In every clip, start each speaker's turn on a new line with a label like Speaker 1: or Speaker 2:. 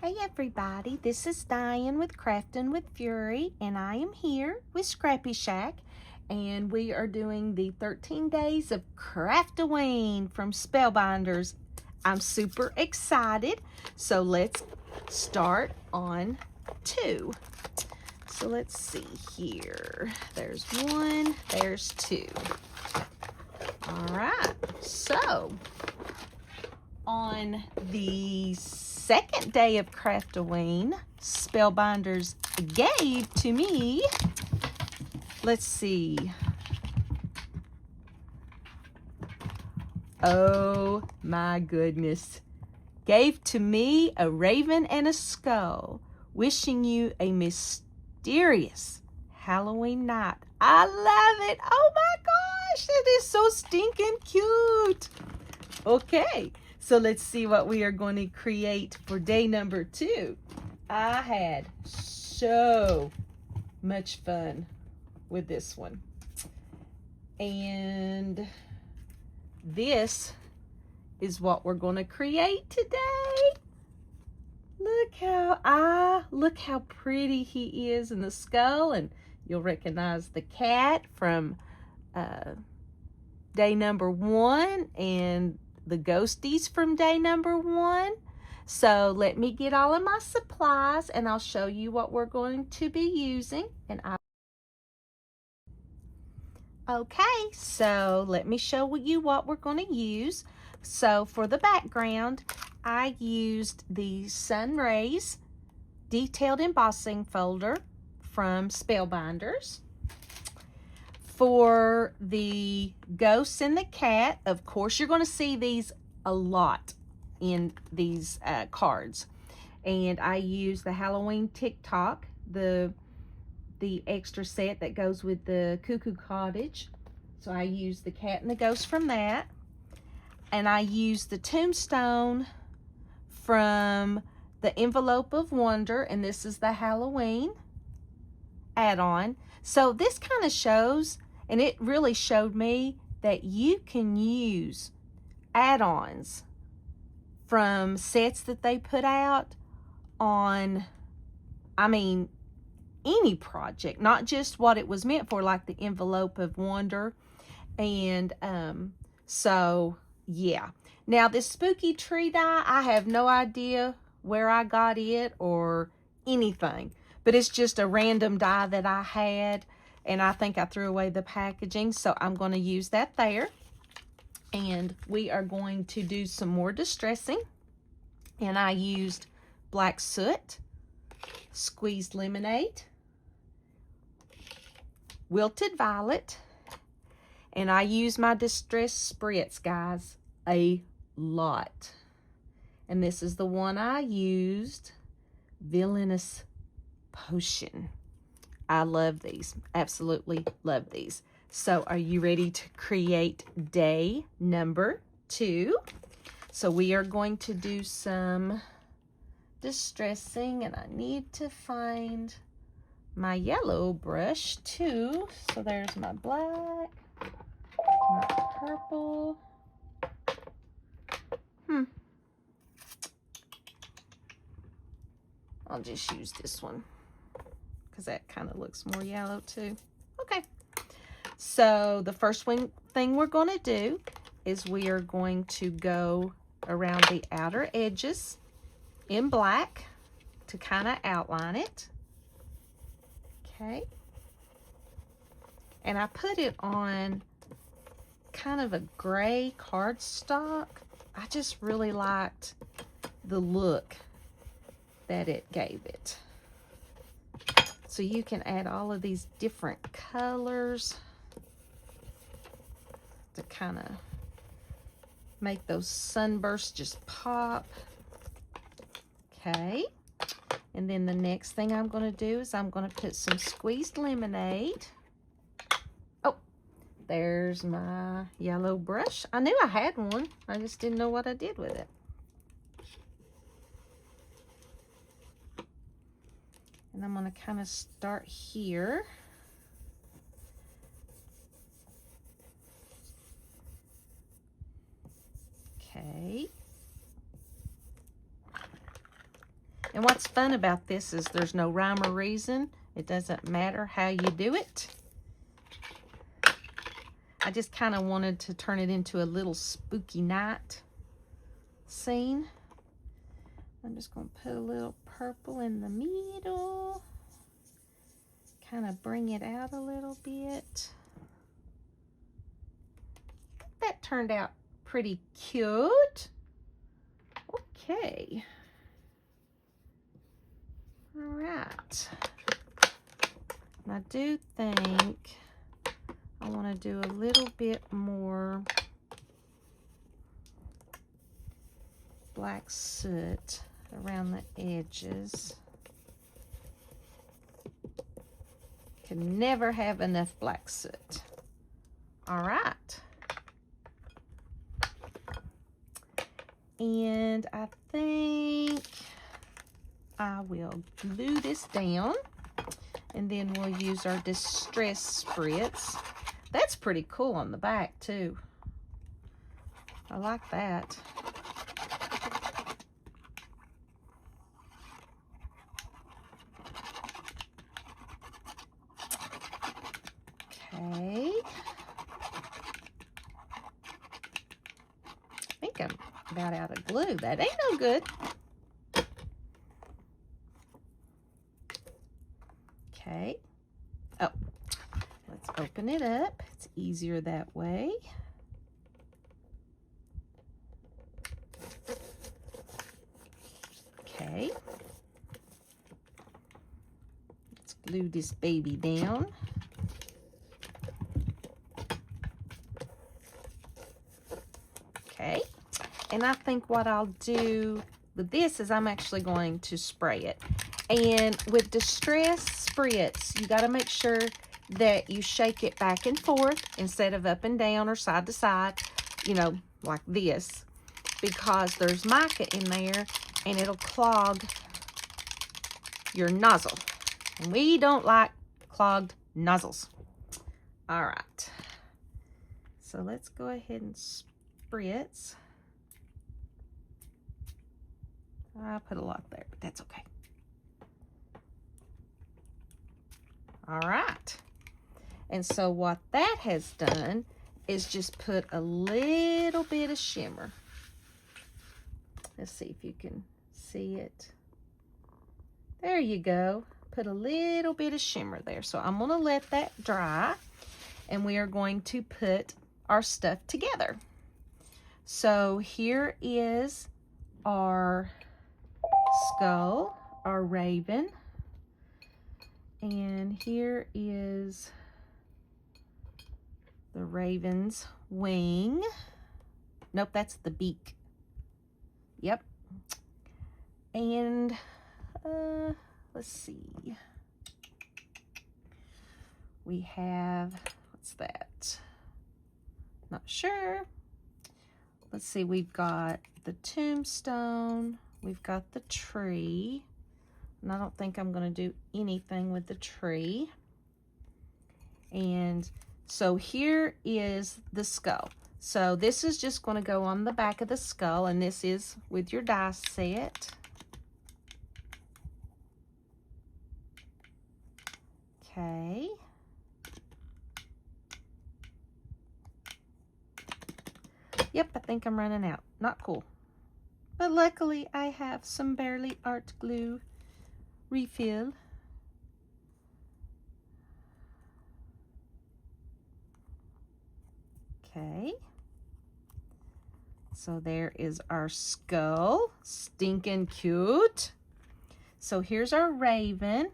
Speaker 1: Hey everybody, this is Diane with Craftin' with Fury, and I am here with Scrappy Shack, and we are doing the 13 days of Craftoween from Spellbinders. I'm super excited, so let's start on 2. So let's see here. There's 1, there's 2. All right, so on the second day of Craftoween, Spellbinders gave to me, let's see, oh my goodness, gave to me a raven and a skull, wishing you a mysterious Halloween night. I love it. Oh my gosh, it is so stinking cute. Okay, so let's see what we are going to create for day number 2. I had so much fun with this one. And this is what we're going to create today. Look how pretty he is in the skull, and you'll recognize the cat from day number 1 and the ghosties from day number 1. So let me get all of my supplies and I'll show you what we're going to be using. Okay, so let me show you what we're going to use. So for the background, I used the Sun Rays detailed embossing folder from Spellbinders. For the ghosts and the cat, of course, you're going to see these a lot in these cards. And I use the Halloween TikTok, the extra set that goes with the Cuckoo Cottage. So I use the cat and the ghost from that. And I use the tombstone from the Envelope of Wonder, and this is the Halloween add-on. So this kind of shows, and it really showed me, that you can use add-ons from sets that they put out on, any project, not just what it was meant for, like the Envelope of Wonder. And so yeah. Now this spooky tree die, I have no idea where I got it or anything, but it's just a random die that I had, and I think I threw away the packaging, so I'm going to use that there. And we are going to do some more distressing, and I used black soot, squeezed lemonade, wilted violet, and I use my distress spritz, guys, a lot. And this is the one I used, Villainous Potion. I love these, absolutely love these. So are you ready to create day number 2? So we are going to do some distressing, and I need to find my yellow brush too. So there's my black, my purple. I'll just use this one because that kind of looks more yellow too. Okay, so the first thing we're going to do is we are going to go around the outer edges in black to kind of outline it. Okay, and I put it on kind of a gray cardstock. I just really liked the look that it gave it. So you can add all of these different colors to kind of make those sunbursts just pop. Okay, and then the next thing I'm going to do is I'm going to put some squeezed lemonade. Oh, there's my yellow brush. I knew I had one, I just didn't know what I did with it. And I'm going to kind of start here. Okay. And what's fun about this is there's no rhyme or reason. It doesn't matter how you do it. I just kind of wanted to turn it into a little spooky night scene. I'm just going to put a little purple in the middle. Kind of bring it out a little bit. That turned out pretty cute. Okay. All right. I do think I want to do a little bit more black soot around the edges. Can never have enough black soot. All right. And I think I will glue this down, and then we'll use our Distress Spritz. That's pretty cool on the back too. I like that. Okay. I think I'm about out of glue. That ain't no good. Okay. Oh, let's open it up. It's easier that way. Okay. Let's glue this baby down. Okay. And I think what I'll do with this is I'm actually going to spray it. And with Distress Spritz, you got to make sure that you shake it back and forth instead of up and down or side to side, you know, like this, because there's mica in there and it'll clog your nozzle. And we don't like clogged nozzles. All right. So let's go ahead and spritz. I put a lot there, but that's okay. All right. And so what that has done is just put a little bit of shimmer. Let's see if you can see it. There you go. Put a little bit of shimmer there. So I'm going to let that dry, and we are going to put our stuff together. So here is our skull, our raven, and here is the raven's wing. Nope, that's the beak. Yep. And let's see. We have, what's that? Not sure. Let's see, we've got the tombstone, we've got the tree, and I don't think I'm going to do anything with the tree. And so here is the skull. So this is just going to go on the back of the skull, and this is with your die set. Okay. Yep, I think I'm running out. Not cool. But luckily I have some Barely Art glue refill. Okay. So there is our skull. Stinking cute. So here's our raven.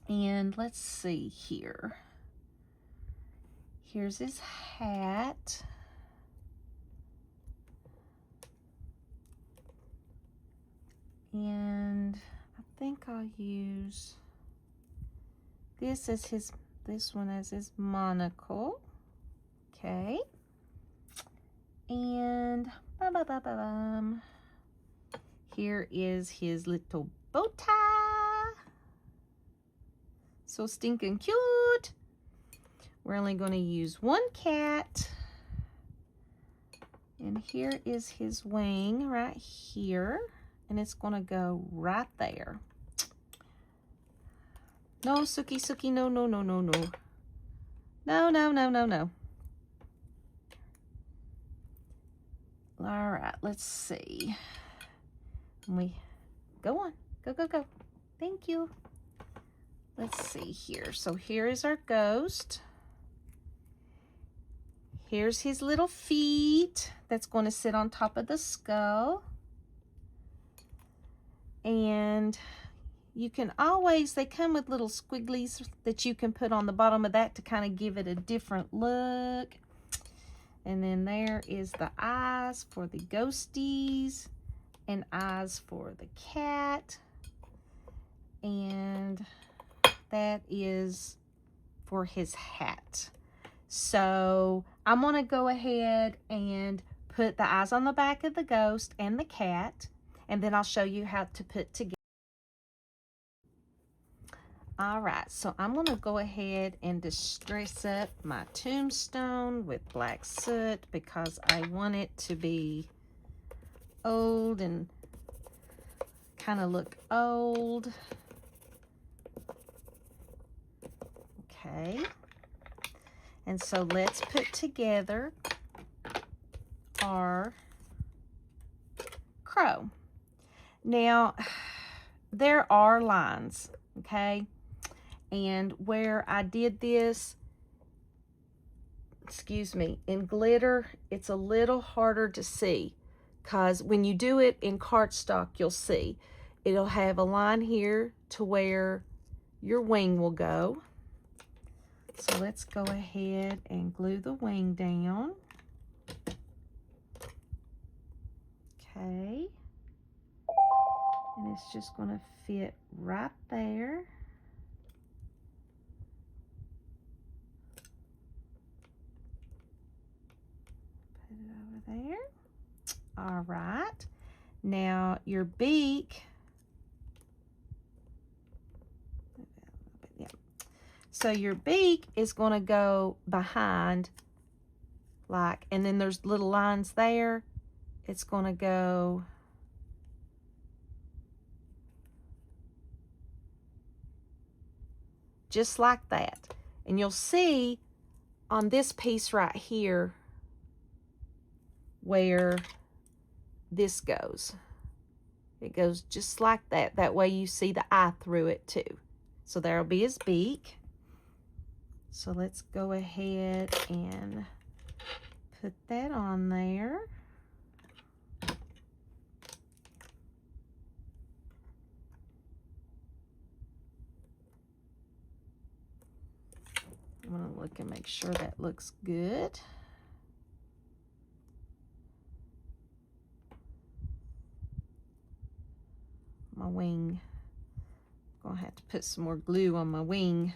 Speaker 1: And let's see here. Here's his hat. And I think I'll use this as this one as his monocle. Okay. And here is his little bow tie. So stinking cute. We're only going to use one cat. And here is his wing right here. and it's going to go right there. No, Suki, Suki, no, no, no, no, no. No, no, no, no, no. All right, let's see. We go on. Go, go, go. Thank you. Let's see here. So here is our ghost. Here's his little feet that's going to sit on top of the skull. And you can always, they come with little squigglies that you can put on the bottom of that to kind of give it a different look. And then there is the eyes for the ghosties and eyes for the cat. And that is for his hat. So I'm going to go ahead and put the eyes on the back of the ghost and the cat, and then I'll show you how to put together. All right, so I'm going to go ahead and distress up my tombstone with black soot because I want it to be old and kind of look old. Okay. And so let's put together our crow. Now, there are lines, okay? And where I did this, excuse me, in glitter, it's a little harder to see because when you do it in cardstock, you'll see. It'll have a line here to where your wing will go. So let's go ahead and glue the wing down. Okay. And it's just going to fit right there. Put it over there. All right. Now your beak. So your beak is going to go behind, like, and then there's little lines there. It's going to go just like that. And you'll see on this piece right here where this goes. It goes just like that. That way you see the eye through it too. So there'll be his beak. So let's go ahead and put that on there. I'm going to look and make sure that looks good. My wing, I'm going to have to put some more glue on my wing.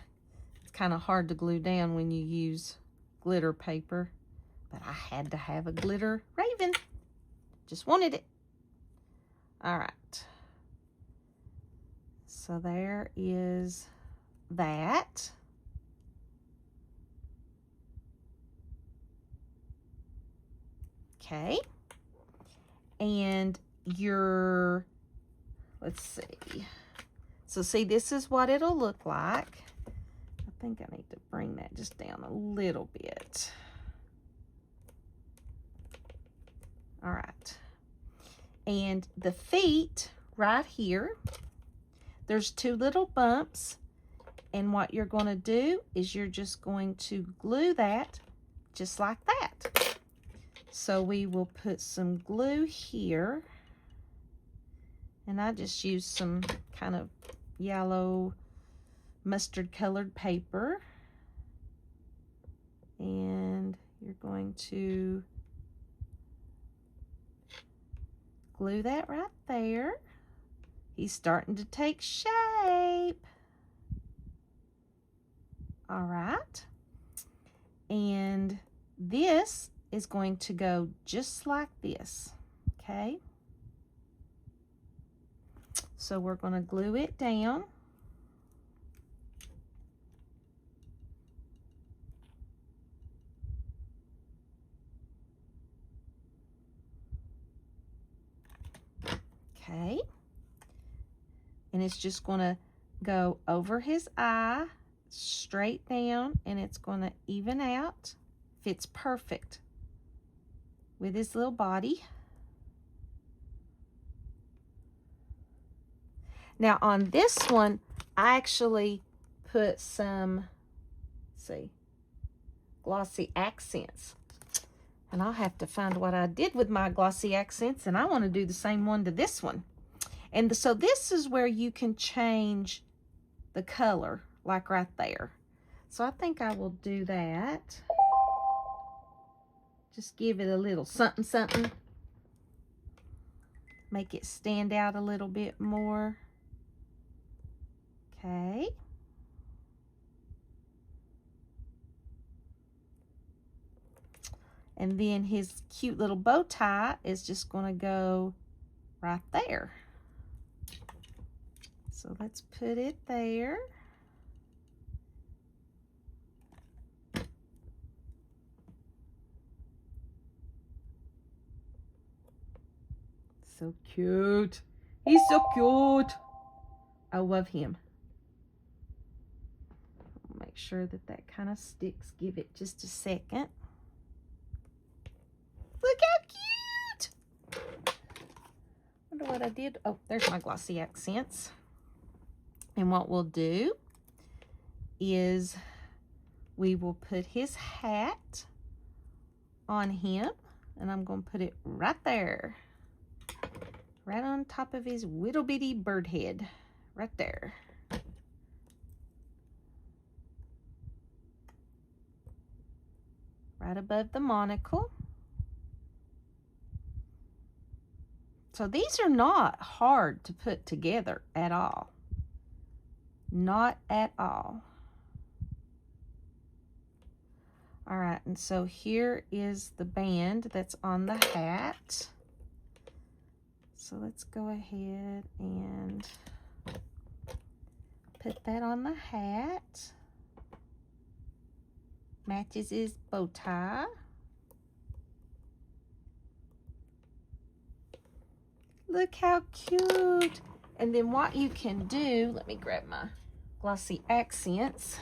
Speaker 1: Kind of hard to glue down when you use glitter paper, but I had to have a glitter raven. Just wanted it. All right. So there is that. Okay. And your, let's see. So see, this is what it'll look like. I think I need to bring that just down a little bit. All right. And the feet right here, there's two little bumps. And what you're going to do is you're just going to glue that just like that. So we will put some glue here. And I just used some kind of yellow mustard colored paper, and you're going to glue that right there. He's starting to take shape. All right, and this is going to go just like this. Okay, so we're going to glue it down. Okay, and it's just going to go over his eye, straight down, and it's going to even out. Fits perfect with his little body. Now on this one, I actually put some, let's see, glossy accents. And I'll have to find what I did with my glossy accents, and I want to do the same one to this one. And so this is where you can change the color, like right there. So I think I will do that. Just give it a little something, something. Make it stand out a little bit more. Okay. And then his cute little bow tie is just going to go right there. So let's put it there. So cute. He's so cute. I love him. Make sure that that kind of sticks. Give it just a second. Look how cute. Wonder what I did. Oh, there's my glossy accents. And what we'll do is we will put his hat on him, and I'm going to put it right there. Right on top of his little bitty bird head. Right there. Right above the monocle. So these are not hard to put together at all. Not at all. All right, and so here is the band that's on the hat. So let's go ahead and put that on the hat. Matches his bow tie. Look how cute. And then what you can do, let me grab my glossy accents.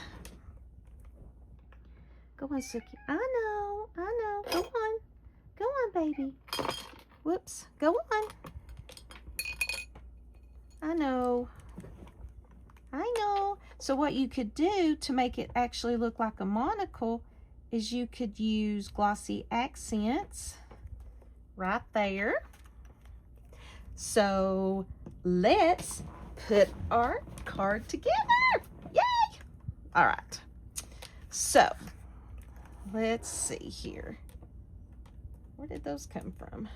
Speaker 1: Go on, Suki. I know. Go on. Go on, baby. Whoops. Go on. I know. So what you could do to make it actually look like a monocle is you could use glossy accents right there. So let's put our card together. Yay! All right. So let's see here. Where did those come from?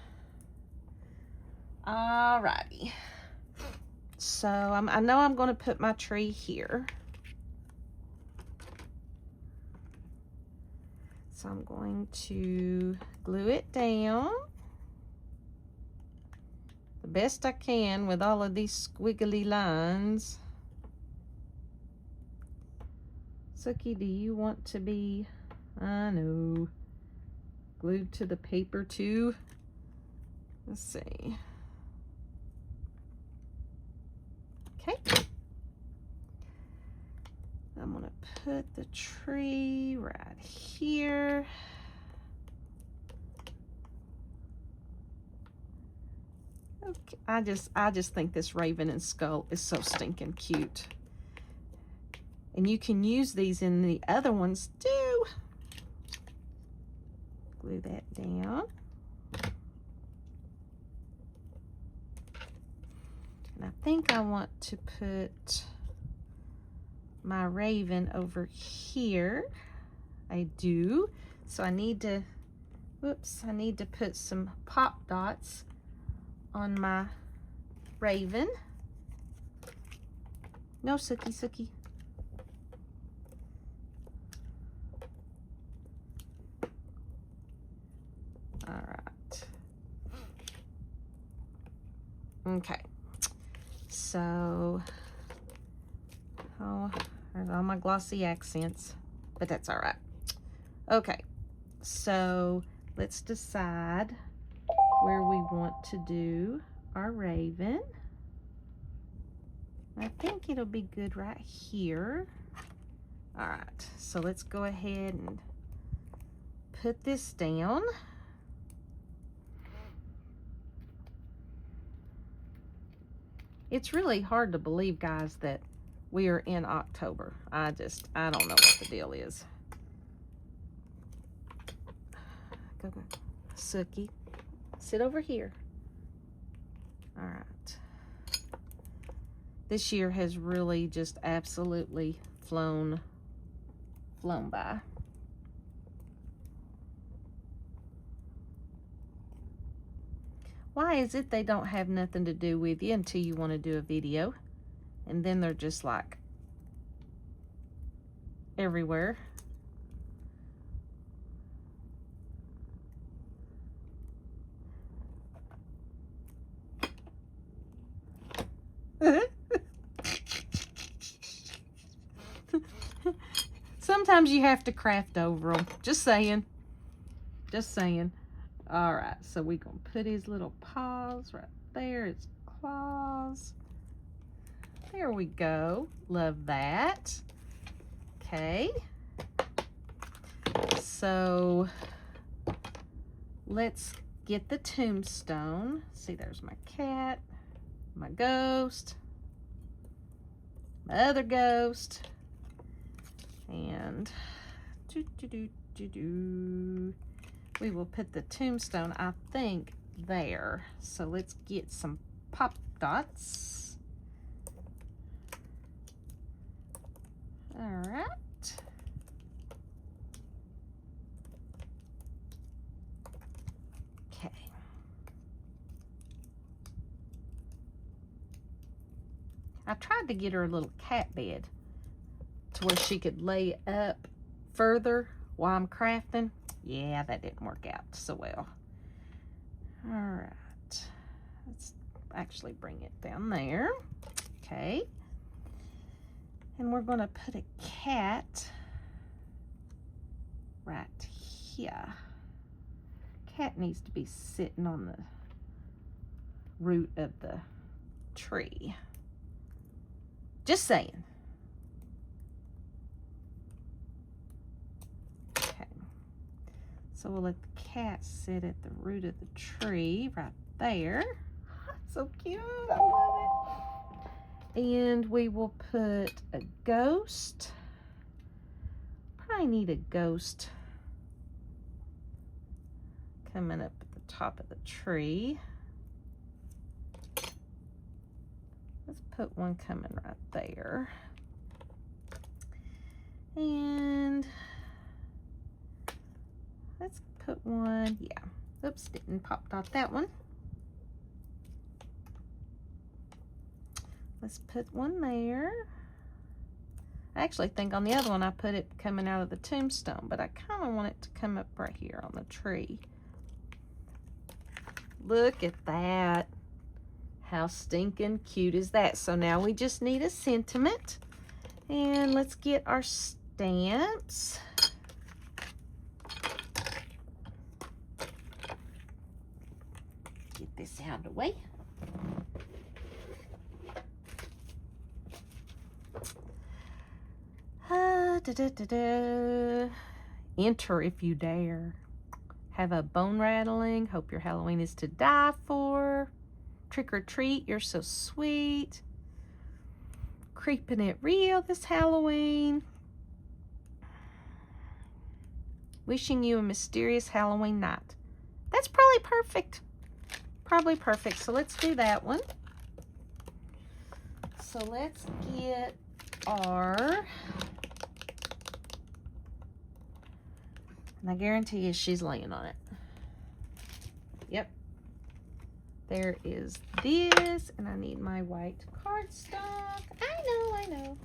Speaker 1: All righty. So I know I'm going to put my tree here. So I'm going to glue it down the best I can with all of these squiggly lines. Suki, do you want to be, I know, glued to the paper too? Let's see. Okay. I'm going to put the tree right here. Okay. I just think this raven and skull is so stinking cute. And you can use these in the other ones too. Glue that down. And I think I want to put my raven over here. I do. So I need to, whoops, I need to put some pop dots on my raven. No, Suki. All right. Okay. So, oh, there's all my glossy accents, but that's all right. Okay, so let's decide where we want to do our raven. I think it'll be good right here. All right, so let's go ahead and put this down. It's really hard to believe, guys, that we are in October. I don't know what the deal is. Go. Sookie, sit over here. All right. This year has really just absolutely flown by. Why is it they don't have nothing to do with you until you want to do a video? And then they're just like everywhere. Sometimes you have to craft over them. Just saying. Just saying. All right, so we're going to put his little paws right there, his claws. There we go. Love that. Okay. So let's get the tombstone. See, there's my cat, my ghost, my other ghost, and we will put the tombstone, I think, there. So let's get some pop dots. All right. Okay. I tried to get her a little cat bed to where she could lay up further while I'm crafting. Yeah, that didn't work out so well. All right. Let's actually bring it down there. Okay. And we're going to put a cat right here. Cat needs to be sitting on the root of the tree. Just saying. Okay. So we'll let the cat sit at the root of the tree right there. So cute. I love it. And we will put a ghost. Probably need a ghost coming up at the top of the tree. Let's put one coming right there. And let's put one, yeah. Oops, didn't pop dot that one. Let's put one there. I actually think on the other one I put it coming out of the tombstone, but I kind of want it to come up right here on the tree. Look at that. How stinking cute is that? So now we just need a sentiment. And let's get our stamps. Get this out of the way. Enter if you dare. Have a bone rattling. Hope your Halloween is to die for. Trick or treat, you're so sweet. Creeping it real this Halloween. Wishing you a mysterious Halloween night. That's probably perfect. Probably perfect. So let's do that one. So let's get our... And I guarantee you she's laying on it. Yep. There is this, and I need my white cardstock. I know.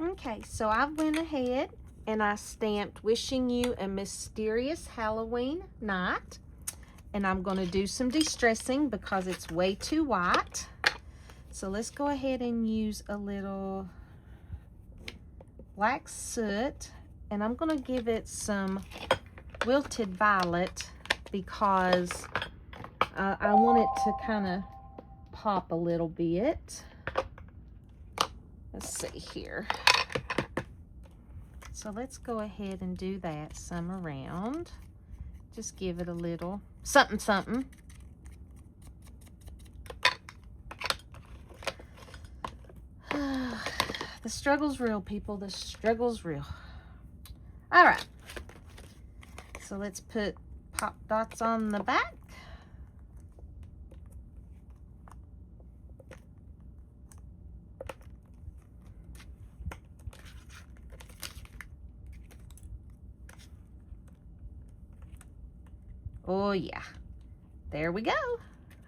Speaker 1: Okay, so I went ahead and I stamped wishing you a mysterious Halloween night. And I'm going to do some distressing because it's way too white. So let's go ahead and use a little black soot, and I'm going to give it some wilted violet because I want it to kind of pop a little bit. Let's see here. So let's go ahead and do that some around. Just give it a little something, something. The struggle's real, people. The struggle's real. All right. So let's put pop dots on the back. Oh yeah, there we go.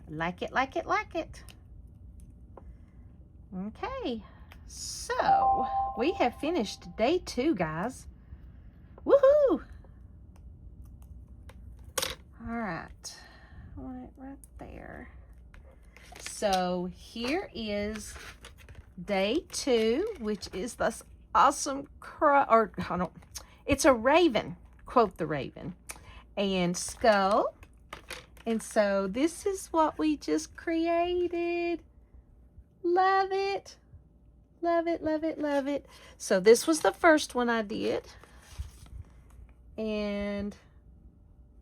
Speaker 1: Like it, like it, like it. Okay, so we have finished day 2, guys. Woohoo! All right, I want it right there. So here is day 2, which is this awesome it's a raven, quote the raven, and skull. And so this is what we just created. Love it. Love it, love it, love it. So this was the first one I did. And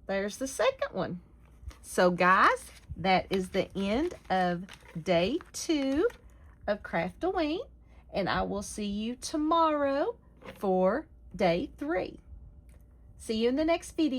Speaker 1: there's the second one. So guys, that is the end of day 2 of Craftoween. And I will see you tomorrow for day 3. See you in the next video.